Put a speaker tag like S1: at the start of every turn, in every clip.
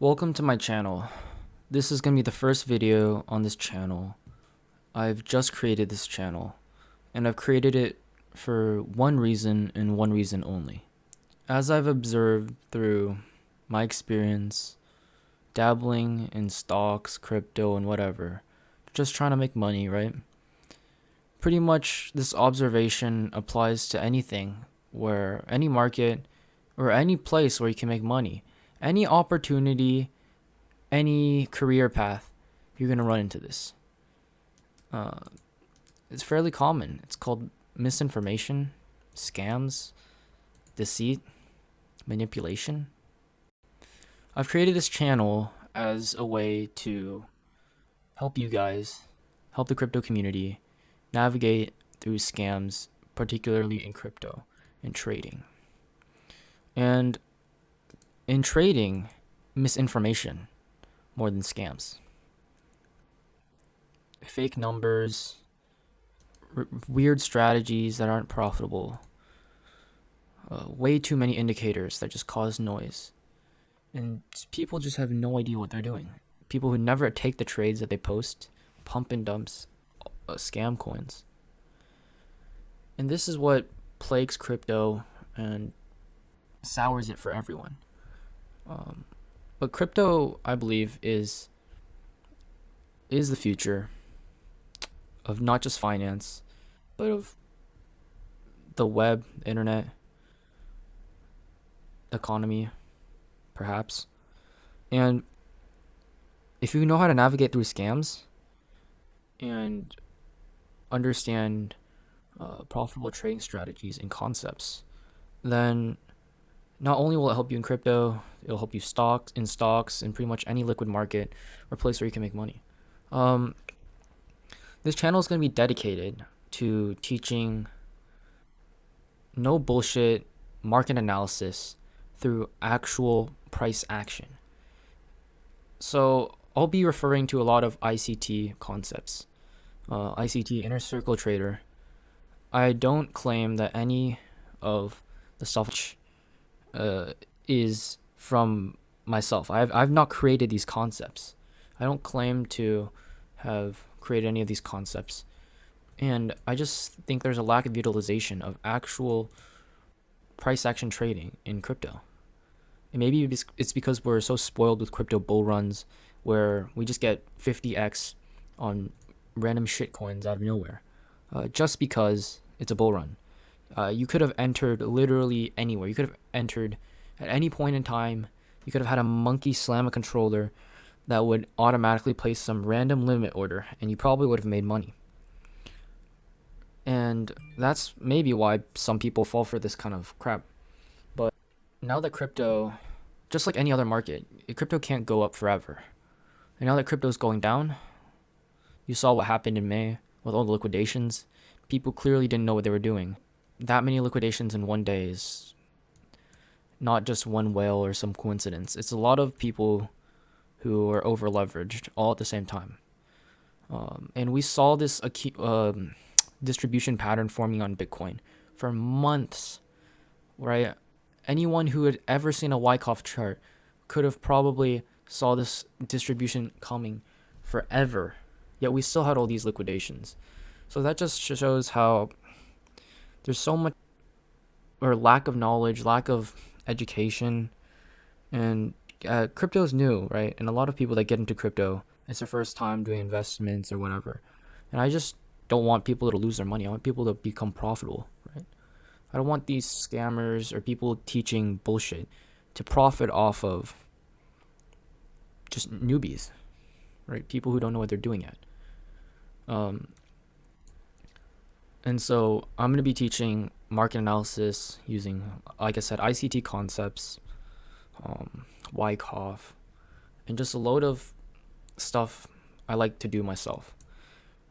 S1: Welcome to my channel. This is going to be the first video on this channel. I've just created this channel, and I've created it for one reason and one reason only. As I've observed through my experience dabbling in stocks, crypto, and whatever, just trying to make money, right? Pretty much this observation applies to anything, where any market or any place where you can make money. Any opportunity, any career path, you're going to run into this. It's fairly common. It's called misinformation, scams, deceit, manipulation. I've created this channel as a way to help you guys, help the crypto community navigate through scams, particularly in crypto and trading. And in trading, misinformation more than scams. Fake numbers, weird strategies that aren't profitable, way too many indicators that just cause noise. And people just have no idea what they're doing. People who never take the trades that they post, pump and dumps, scam coins. And this is what plagues crypto and sours it for everyone. But crypto, I believe, is the future of not just finance, but of the web, internet, economy, perhaps. And if you know how to navigate through scams and understand profitable trading strategies and concepts, then not only will it help you in crypto, it'll help you in stocks, and pretty much any liquid market or place where you can make money. This channel is going to be dedicated to teaching no bullshit market analysis through actual price action. So I'll be referring to a lot of ICT concepts. ICT, Inner Circle Trader. I don't claim that any of the stuff is from myself. I've not created these concepts. I don't claim to have created any of these concepts. And I just think there's a lack of utilization of actual price action trading in crypto. And maybe it's because we're so spoiled with crypto bull runs where we just get 50x on random shit coins out of nowhere. Just because it's a bull run. You could have entered literally anywhere. You could have entered at any point in time. You could have had a monkey slam a controller that would automatically place some random limit order, and you probably would have made money. And that's maybe why some people fall for this kind of crap. But now that crypto, just like any other market, crypto can't go up forever. And now that crypto is going down, you saw what happened in May with all the liquidations. People clearly didn't know what they were doing. That many liquidations in one day is not just one whale or some coincidence. It's a lot of people who are over leveraged all at the same time. And we saw this distribution pattern forming on Bitcoin for months, right? Anyone who had ever seen a Wyckoff chart could have probably saw this distribution coming forever, yet we still had all these liquidations. So that just shows how there's so much or lack of knowledge, lack of education, and crypto is new, right? And a lot of people that get into crypto, it's their first time doing investments or whatever. And I just don't want people to lose their money. I want people to become profitable, right? I don't want these scammers or people teaching bullshit to profit off of just newbies, right? People who don't know what they're doing yet. And so I'm going to be teaching market analysis using, like I said, ICT concepts, Wyckoff, and just a load of stuff I like to do myself.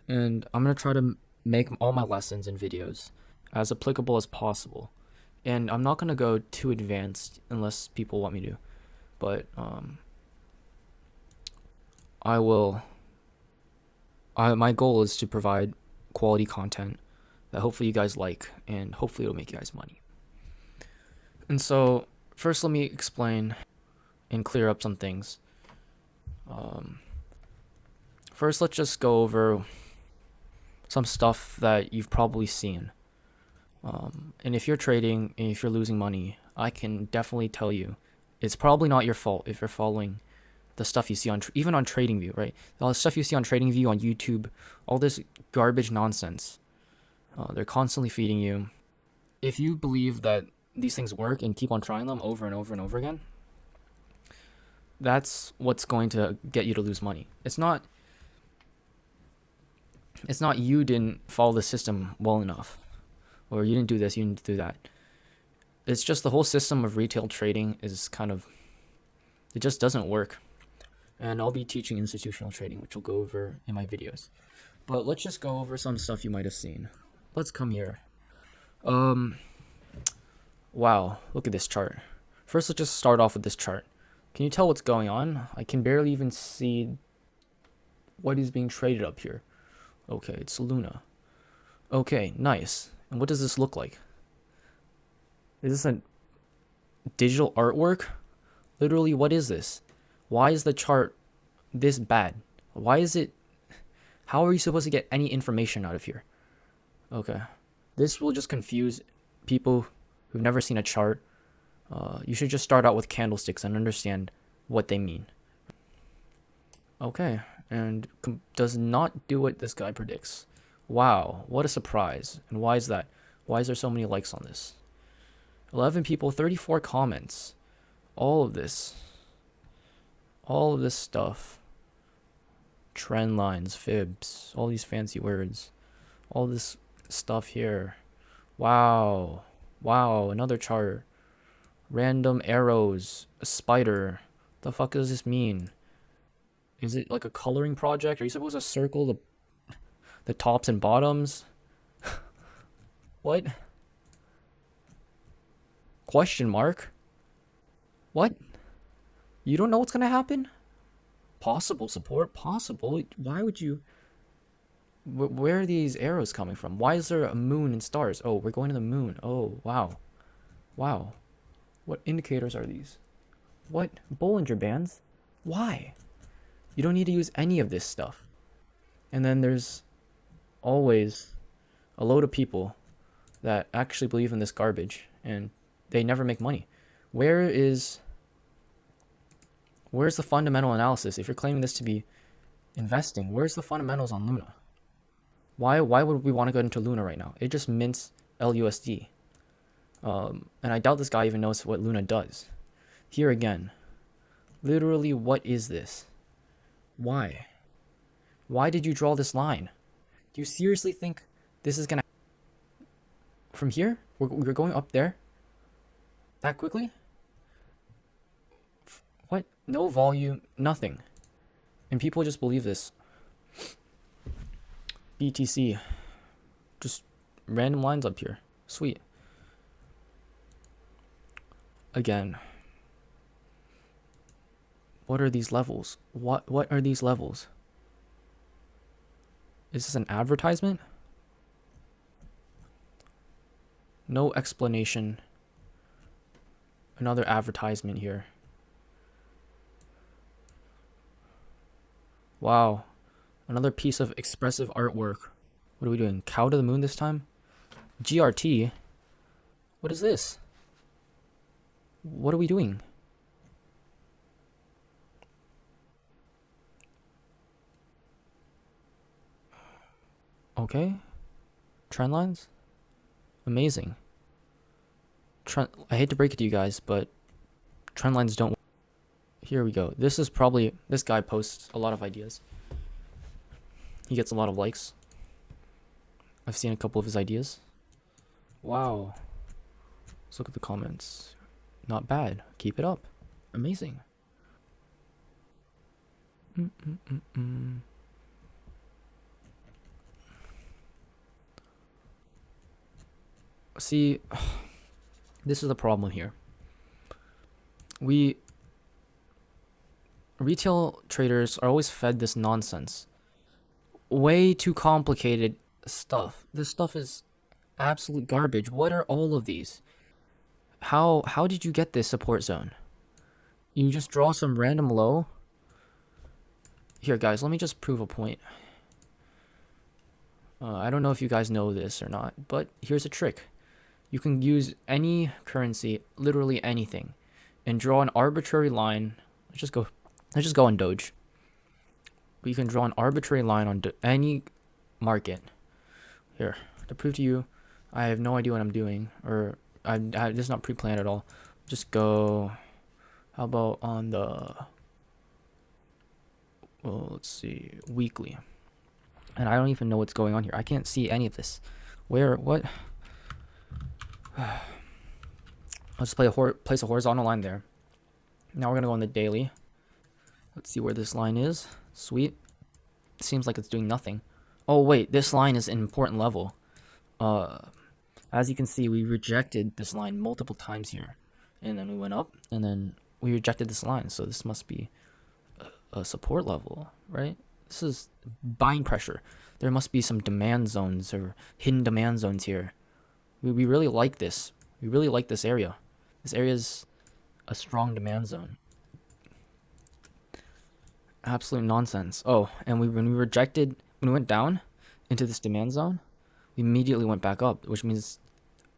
S1: And I'm going to try to make all my lessons and videos as applicable as possible. And I'm not going to go too advanced unless people want me to. But my goal is to provide quality content that hopefully you guys like, and hopefully it'll make you guys money. And so first let me explain and clear up some things. First, let's just go over some stuff that you've probably seen. And if you're trading and if you're losing money, I can definitely tell you it's probably not your fault if you're following the stuff you see on even on TradingView, right? All the stuff you see on TradingView, on YouTube, all this garbage nonsense. They're constantly feeding you. If you believe that these things work and keep on trying them over and over and over again, that's what's going to get you to lose money. It's not you didn't follow the system well enough, or you didn't do this, you didn't do that. It's just the whole system of retail trading is it just doesn't work. And I'll be teaching institutional trading, which I'll go over in my videos. But let's just go over some stuff you might have seen. Let's come here. Wow, look at this chart. First, let's just start off with this chart. Can you tell what's going on? I can barely even see what is being traded up here. Okay, it's Luna. Okay, nice. And what does this look like? Is this a digital artwork? Literally, what is this? Why is the chart this bad? Why is it... How are you supposed to get any information out of here? Okay. This will just confuse people who've never seen a chart. You should just start out with candlesticks and understand what they mean. Okay. And does not do what this guy predicts. Wow. What a surprise. And why is that? Why is there so many likes on this? 11 people, 34 comments. All of this stuff, trend lines, fibs, all these fancy words, all this stuff here. Wow, another chart, random arrows, a spider. The fuck does this mean? Is it like a coloring project? Are you supposed to circle the tops and bottoms? What? Question mark? What? You don't know what's gonna happen? Possible support? Possible? Why would you... Where are these arrows coming from? Why is there a moon and stars? Oh, we're going to the moon. Oh, wow. Wow. What indicators are these? What? Bollinger Bands? Why? You don't need to use any of this stuff. And then there's always a load of people that actually believe in this garbage, and they never make money. Where's the fundamental analysis? If you're claiming this to be investing, where's the fundamentals on Luna? Why would we want to go into Luna right now? It just mints LUSD. And I doubt this guy even knows what Luna does. Here again. Literally, what is this? Why? Why did you draw this line? Do you seriously think this is gonna... From here? We're going up there? That quickly? What? No volume, nothing. And people just believe this. BTC. Just random lines up here. Sweet. Again. What are these levels? What are these levels? Is this an advertisement? No explanation. Another advertisement here. Wow. Another piece of expressive artwork. What are we doing? Cow to the moon this time? GRT? What is this? What are we doing? Okay. Trend lines? Amazing. I hate to break it to you guys, but trend lines don't... Here we go. This is probably... This guy posts a lot of ideas. He gets a lot of likes. I've seen a couple of his ideas. Wow. Let's look at the comments. Not bad. Keep it up. Amazing. See, this is the problem here. Retail traders are always fed this nonsense. Way too complicated stuff. This stuff is absolute garbage. What are all of these? How did you get this support zone? You just draw some random low. Here, guys, let me just prove a point. I don't know if you guys know this or not, but here's a trick. You can use any currency, literally anything, and draw an arbitrary line. Let's just go on Doge. You can draw an arbitrary line on any market. Here, to prove to you, I have no idea what I'm doing, or this is not pre-planned at all. Just go. How about on the? Well, let's see, weekly. And I don't even know what's going on here. I can't see any of this. Where? What? Let's place a horizontal line there. Now we're gonna go on the daily. Let's see where this line is. Sweet. Seems like it's doing nothing. Oh wait, this line is an important level. As you can see, we rejected this line multiple times here, and then we went up, and then we rejected this line. So this must be a support level, right? This is buying pressure. There must be some demand zones or hidden demand zones here. We really like this. We really like this area. This area is a strong demand zone. Absolute nonsense. Oh, and when we went down into this demand zone, we immediately went back up, which means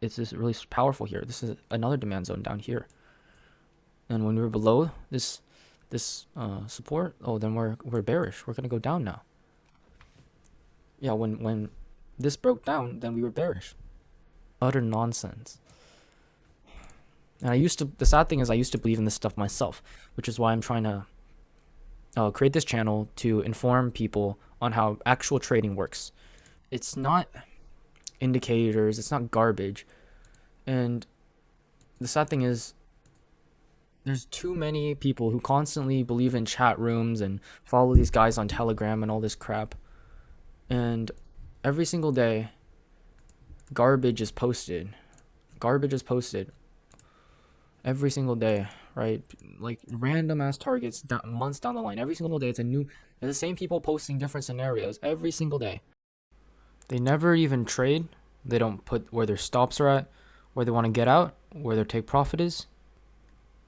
S1: it's just really powerful here. This is another demand zone down here. And when we were below this support, oh, then we're bearish. We're gonna go down now. Yeah, when this broke down, then we were bearish. Utter nonsense. And the sad thing is I used to believe in this stuff myself, which is why I'm trying to create this channel to inform people on how actual trading works. It's not indicators, it's not garbage. And the sad thing is there's too many people who constantly believe in chat rooms and follow these guys on Telegram and all this crap. And every single day, garbage is posted. Garbage is posted every single day, right? Like random ass targets months down the line. Every single day, it's the same people posting different scenarios every single day. They never even trade. They don't put where their stops are at, where they want to get out, where their take profit is.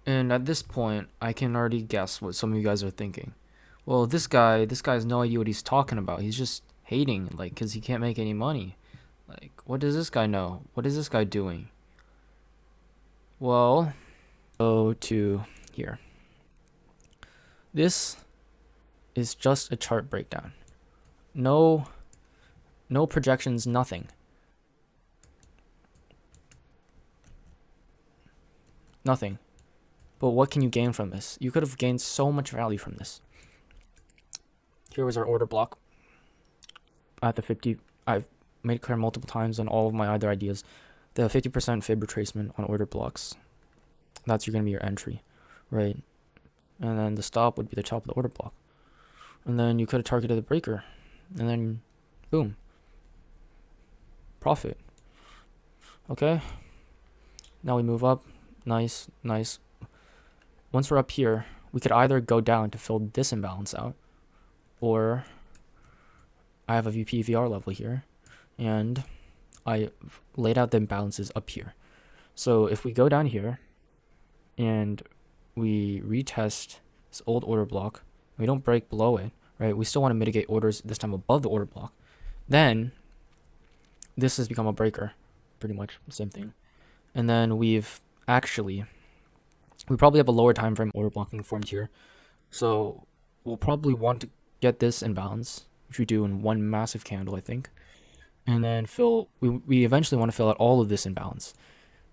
S1: And at this point, I can already guess what some of you guys are thinking. Well, this guy has no idea what he's talking about. He's just hating, like, because he can't make any money. Like, what does this guy know? What is this guy doing? Well, go to here. This is just a chart breakdown. No projections, nothing. Nothing. But what can you gain from this? You could have gained so much value from this. Here was our order block. At the 50, I've made it clear multiple times on all of my other ideas. The 50% fib retracement on order blocks. That's going to be your entry, right? And then the stop would be the top of the order block. And then you could have targeted the breaker. And then, boom. Profit. Okay. Now we move up. Nice, nice. Once we're up here, we could either go down to fill this imbalance out, or I have a VPVR level here, and I laid out the imbalances up here. So if we go down here, and we retest this old order block, we don't break below it, right? We still want to mitigate orders this time above the order block. Then this has become a breaker, pretty much the same thing. And then we probably have a lower time frame order blocking formed here. So we'll probably want to get this imbalance, which we do in one massive candle, I think. And then we eventually want to fill out all of this imbalance.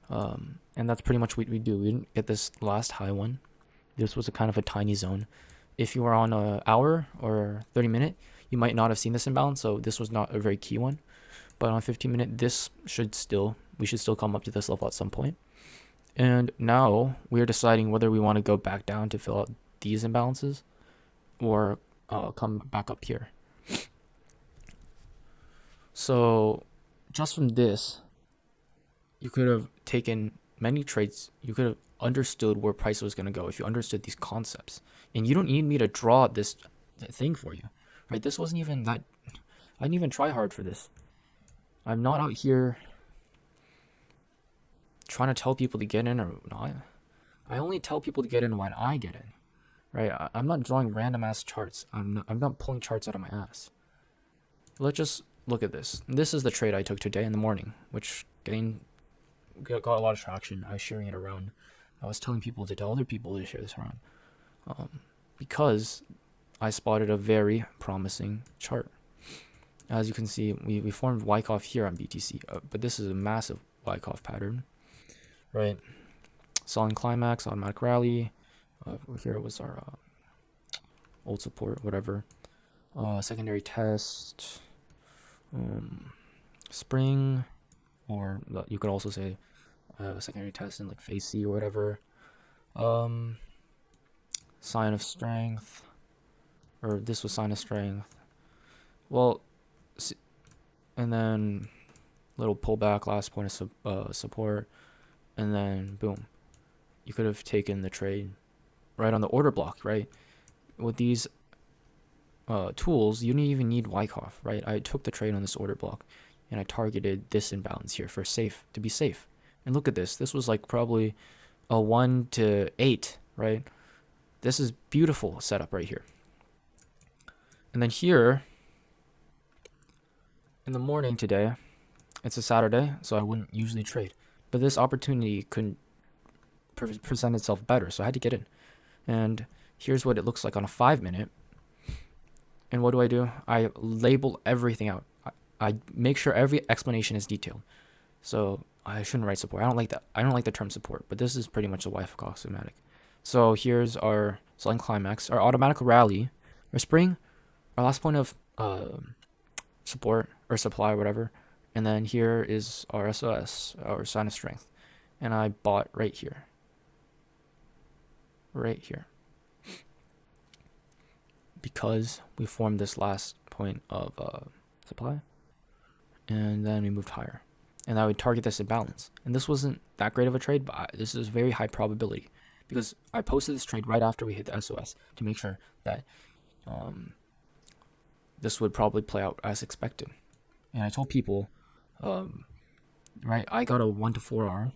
S1: And that's pretty much what we do. We didn't get this last high one. This was a kind of a tiny zone. If you were on an hour or 30 minute, you might not have seen this imbalance. So this was not a very key one. But on 15 minute, we should still come up to this level at some point. And now we're deciding whether we want to go back down to fill out these imbalances or come back up here. So just from this, you could have taken many trades. You could have understood where price was going to go if you understood these concepts. And you don't need me to draw this thing for you, right? This wasn't even that. I didn't even try hard for this. I'm not out here trying to tell people to get in or not. I only tell people to get in when I get in, right? I'm not drawing random ass charts. I'm not pulling charts out of my ass. Let's just look at this. This is the trade I took today in the morning, which got a lot of traction. I was sharing it around. I was telling people to tell other people to share this around, because I spotted a very promising chart. As you can see, we formed Wyckoff here on BTC, but this is a massive Wyckoff pattern, right? Selling climax, automatic rally. Here was our old support, whatever. Secondary test, spring, or you could also say secondary test in like phase C or whatever. Sign of strength, or this was sign of strength. Well, and then little pullback, last point of support, and then boom, you could have taken the trade right on the order block, right? With these tools, you don't even need Wyckoff, right? I took the trade on this order block, and I targeted this imbalance here to be safe. And look at this. This was like probably a 1 to 8, right? This is beautiful setup right here. And then here, in the morning today, it's a Saturday, so I wouldn't usually trade. But this opportunity couldn't present itself better, so I had to get in. And here's what it looks like on a 5-minute. And what do? I label everything out. I make sure every explanation is detailed. So I shouldn't write support. I don't like that. I don't like the term support, but this is pretty much a Wyckoff schematic. So here's our selling climax, our automatic rally, our spring, our last point of support or supply or whatever. And then here is our SOS, our sign of strength. And I bought right here. Right here. Because we formed this last point of supply. And then we moved higher. And I would target this imbalance. And this wasn't that great of a trade, but this is very high probability. Because I posted this trade right after we hit the SOS to make sure that this would probably play out as expected. And I told people, right, I got a 1 to 4R,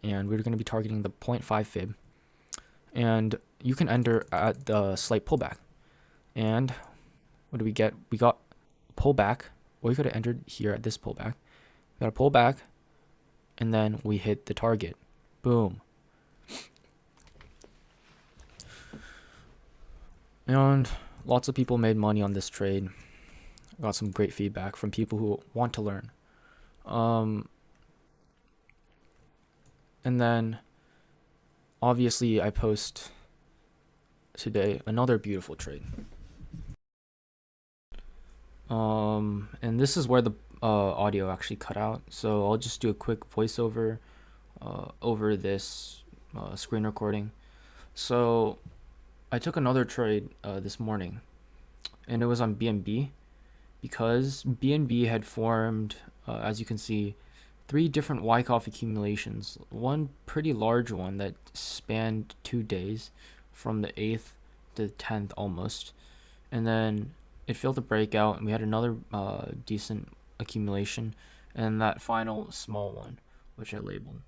S1: and we're going to be targeting the 0.5 fib. And you can enter at the slight pullback. And what do we get? We got pullback, or we could have entered here at this pullback. We got a pullback, and then we hit the target. Boom. And lots of people made money on this trade. Got some great feedback from people who want to learn. And then obviously I post today another beautiful trade. And this is where the audio actually cut out, so I'll just do a quick voiceover over this screen recording. So I took another trade this morning, and it was on BNB, because BNB had formed, as you can see, 3 different Wyckoff accumulations. One pretty large one that spanned 2 days, from the 8th to the 10th almost, and then it failed to break out, and we had another decent accumulation, and that final small one, which I labeled.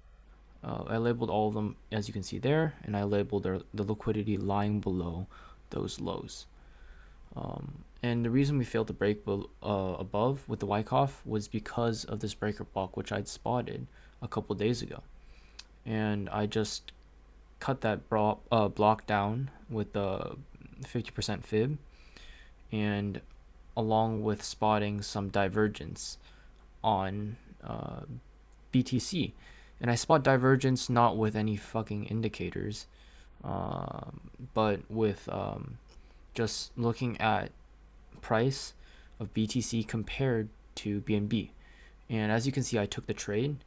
S1: I labeled all of them, as you can see there, and I labeled the liquidity lying below those lows. And the reason we failed to break above with the Wyckoff was because of this breaker block, which I'd spotted a couple days ago. And I just cut that block down with the 50% fib, and along with spotting some divergence on BTC. And I spot divergence not with any fucking indicators, but with just looking at price of BTC compared to BNB. And as you can see, I took the trade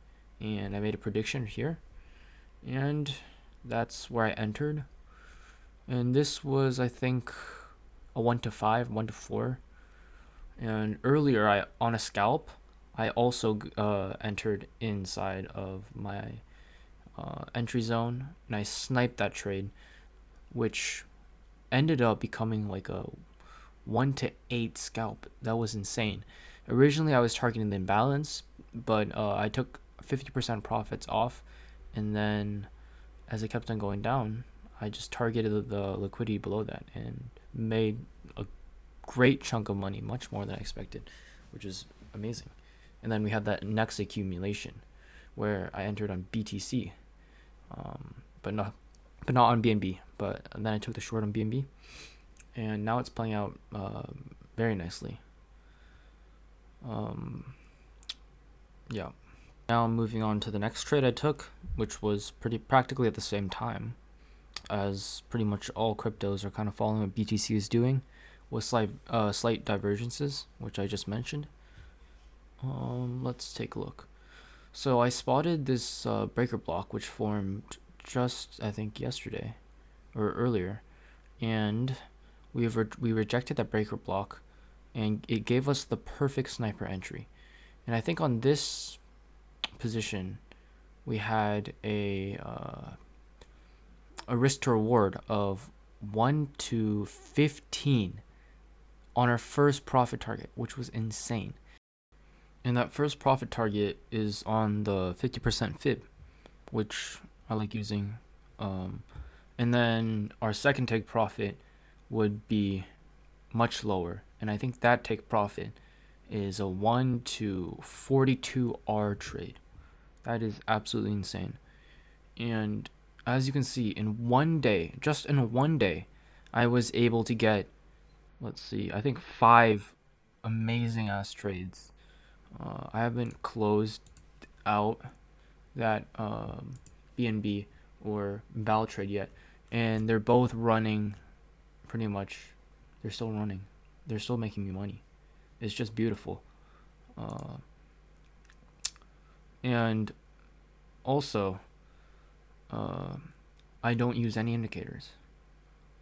S1: and I made a prediction here, and that's where I entered. And this was, I think, a 1 to 5, 1 to 4. And earlier, on a scalp, I also entered inside of my entry zone, and I sniped that trade, which ended up becoming like a 1 to 8 scalp. That was insane. Originally, I was targeting the imbalance, but I took 50% profits off, and then as it kept on going down, I just targeted the liquidity below that and made a great chunk of money, much more than I expected, which is amazing. And then we had that next accumulation where I entered on BTC, but not on BNB. But then I took the short on BNB, and now it's playing out very nicely. Yeah. Now moving on to the next trade I took, which was pretty practically at the same time, as pretty much all cryptos are kind of following what BTC is doing, with slight divergences, which I just mentioned. Let's take a look. So I spotted this breaker block, which formed just, I think, yesterday or earlier, and we rejected that breaker block, and it gave us the perfect sniper entry. And I think on this position, we had a risk to reward of 1 to 15 on our first profit target, which was insane. And that first profit target is on the 50% fib, which I like using. And then our second take profit would be much lower. And I think that take profit is a 1 to 42R trade. That is absolutely insane. And as you can see, in one day, just in one day, I was able to get, let's see, I think 5 amazing ass trades. I haven't closed out that BNB or Val trade yet, and they're both running pretty much. They're still running. They're still making me money. It's just beautiful. And also, I don't use any indicators.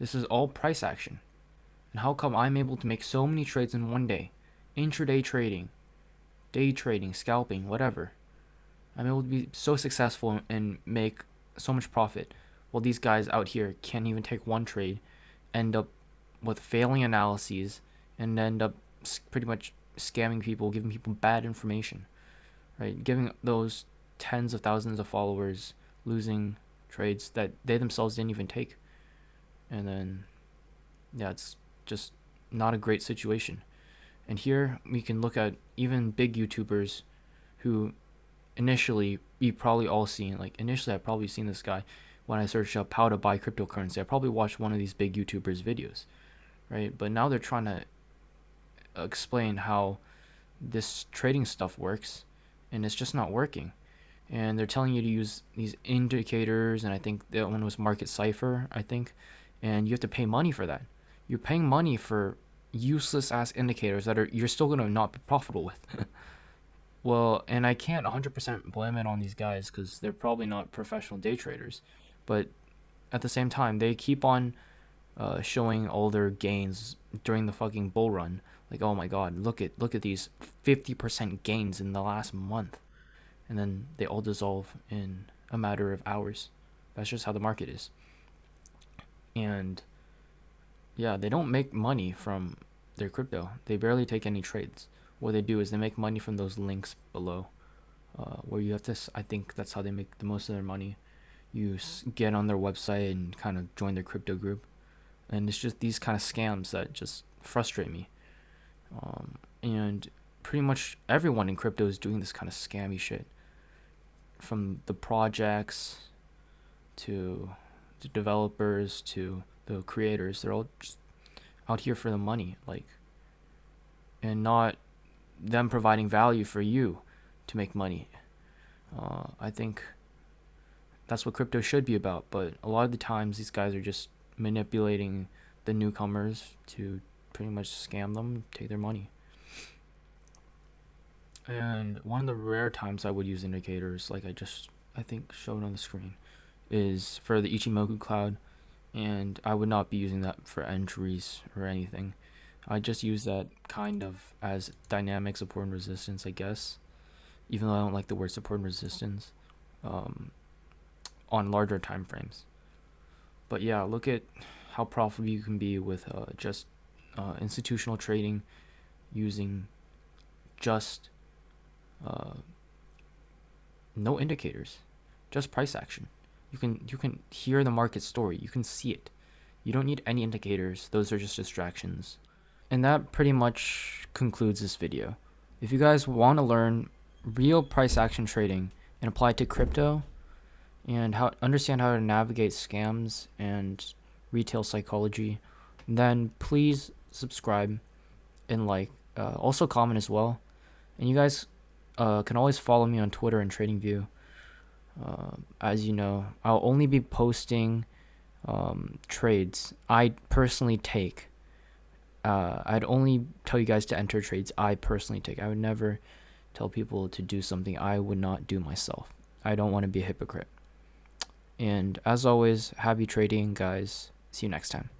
S1: This is all price action. And how come I'm able to make so many trades in one day? Intraday trading, day trading, scalping, whatever. I'm able to be so successful and make so much profit, while these guys out here can't even take one trade, end up with failing analyses, and end up pretty much scamming people, giving people bad information, right? Giving those tens of thousands of followers losing trades that they themselves didn't even take. And then, yeah, it's just not a great situation. And here we can look at even big YouTubers who initially we probably all seen. Like initially, I've probably seen this guy when I searched up how to buy cryptocurrency. I probably watched one of these big YouTubers' videos, right? But now they're trying to explain how this trading stuff works, and it's just not working. And they're telling you to use these indicators, and I think that one was Market Cipher, I think, and you have to pay money for that. You're paying money for useless ass indicators that you're still gonna not be profitable with. Well, and I can't 100% blame it on these guys because they're probably not professional day traders, but at the same time, they keep on showing all their gains during the fucking bull run. Like, oh my god, look at these 50% gains in the last month, and then they all dissolve in a matter of hours. That's just how the market is. And yeah, they don't make money from their crypto. They barely take any trades. What they do is they make money from those links below, where you have to. I think that's how they make the most of their money. You get on their website and kind of join their crypto group, and it's just these kind of scams that just frustrate me. And pretty much everyone in crypto is doing this kind of scammy shit, from the projects to the developers to the creators. They're all just out here for the money, like, and not them providing value for you to make money. I think that's what crypto should be about, but a lot of the times these guys are just manipulating the newcomers to pretty much scam them, take their money. And one of the rare times I would use indicators, like I think showed on the screen, is for the Ichimoku cloud, and I would not be using that for entries or anything. I just use that kind of as dynamic support and resistance, I guess, even though I don't like the word support and resistance on larger time frames. But yeah, look at how profitable you can be with just institutional trading using just no indicators, just price action. You can hear the market story. You can see it. You don't need any indicators. Those are just distractions. And that pretty much concludes this video. If you guys want to learn real price action trading and apply it to crypto and understand how to navigate scams and retail psychology, then please subscribe and like. Also comment as well. And you guys can always follow me on Twitter and TradingView. As you know, I'll only be posting trades I personally take. I'd only tell you guys to enter trades I personally take. I would never tell people to do something I would not do myself. I don't want to be a hypocrite. And as always, happy trading, guys. See you next time.